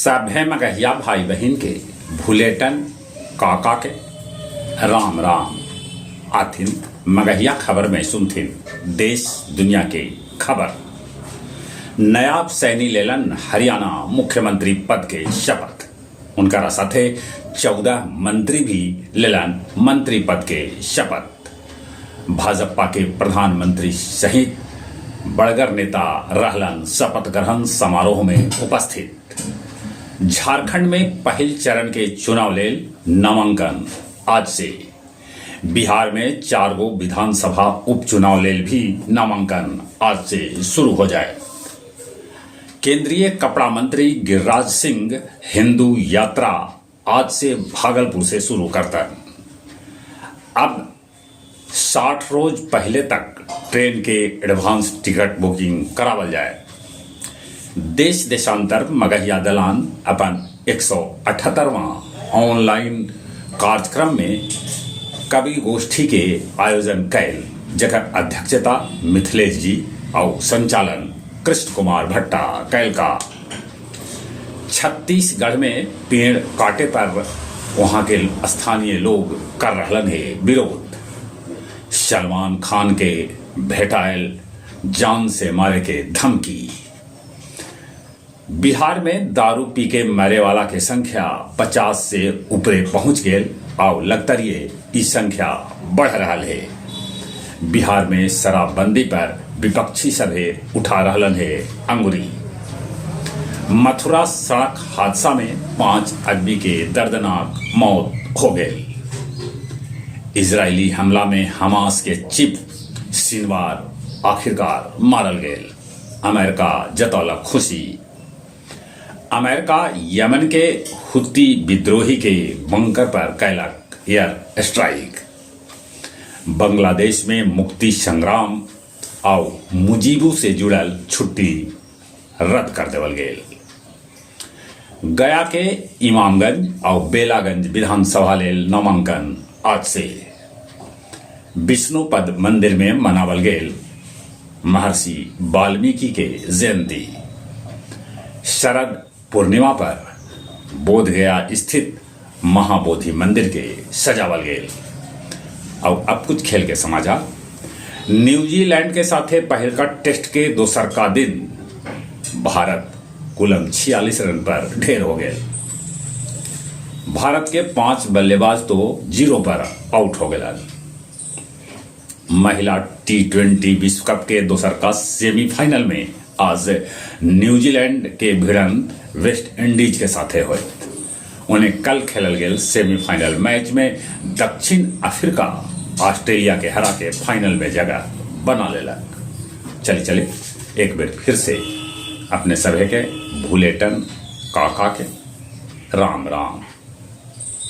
सभे मगहिया भाई बहन के भूलेटन काका के राम राम आथिन मगहिया खबर में सुनथिन देश दुनिया के खबर। नायब सैनी लेलन हरियाणा मुख्यमंत्री पद के शपथ। उनका साथे 14 मंत्री भी लेलन मंत्री पद के शपथ। भाजपा के प्रधानमंत्री सहित बड़गर नेता रहलन शपथ ग्रहण समारोह में उपस्थित। झारखंड में पहल चरण के चुनाव लेल नामांकन आज से। बिहार में 4 गो विधानसभा उपचुनाव लेल भी नामांकन आज से शुरू हो जाए। केंद्रीय कपड़ा मंत्री गिरिराज सिंह हिंदू यात्रा आज से भागलपुर से शुरू करता। अब 60 रोज पहले तक ट्रेन के एडवांस टिकट बुकिंग करावल जाए। देश देशांतर मगहिया दलान अपन 178वां ऑनलाइन कार्यक्रम में कवि गोष्ठी के आयोजन कैल, जकर अध्यक्षता मिथिलेश जी और संचालन कृष्ण कुमार भट्टा कैल का। छत्तीसगढ़ में पेड़ काटे पर वहां के स्थानीय लोग कर रहलन है विरोध। सलमान खान के भेटायल जान से मारे के धमकी। बिहार में दारू पी के मरे वाला के संख्या 50 से ऊपरे पहुंच गए और लगतरिए इस संख्या बढ़ रहा है। बिहार में शराबबंदी पर विपक्षी सभे उठा रहलन है अंगुरी। मथुरा सड़क हादसा में 5 आदमी के दर्दनाक मौत हो गई। इजरायली हमला में हमास के चीफ सिनवार आखिरकार मारल गए। अमेरिका जतौलक खुशी। अमेरिका यमन के हुती विद्रोही के बंकर पर कैलक एयर स्ट्राइक। बांग्लादेश में मुक्ति संग्राम और मुजीबू से जुड़ल छुट्टी रद्द कर देवल गेल। गया के इमामगंज और बेलागंज विधानसभा लेल नामांकन आज से। विष्णुपद मंदिर में मनावल गेल महर्षि वाल्मीकि के जयंती। शरद पूर्णिमा पर बोधगया स्थित महाबोधि मंदिर के सजावल गेल। और अब कुछ खेल के समाचार। न्यूजीलैंड के साथे पहल का टेस्ट के दोसर का दिन भारत कुल 46 रन पर ढेर हो गए। भारत के 5 बल्लेबाज तो 0 पर आउट हो गए। महिला T20 विश्व कप के दोसर का सेमीफाइनल में आज न्यूजीलैंड के भिड़ंत वेस्ट इंडीज के साथे हुए। उन्हें कल खेलल गेल सेमीफाइनल मैच में दक्षिण अफ्रीका ऑस्ट्रेलिया के हरा के फाइनल में जगह बना लेलक। चले एक बार फिर से अपने सभे के भूलेटन काका के राम राम।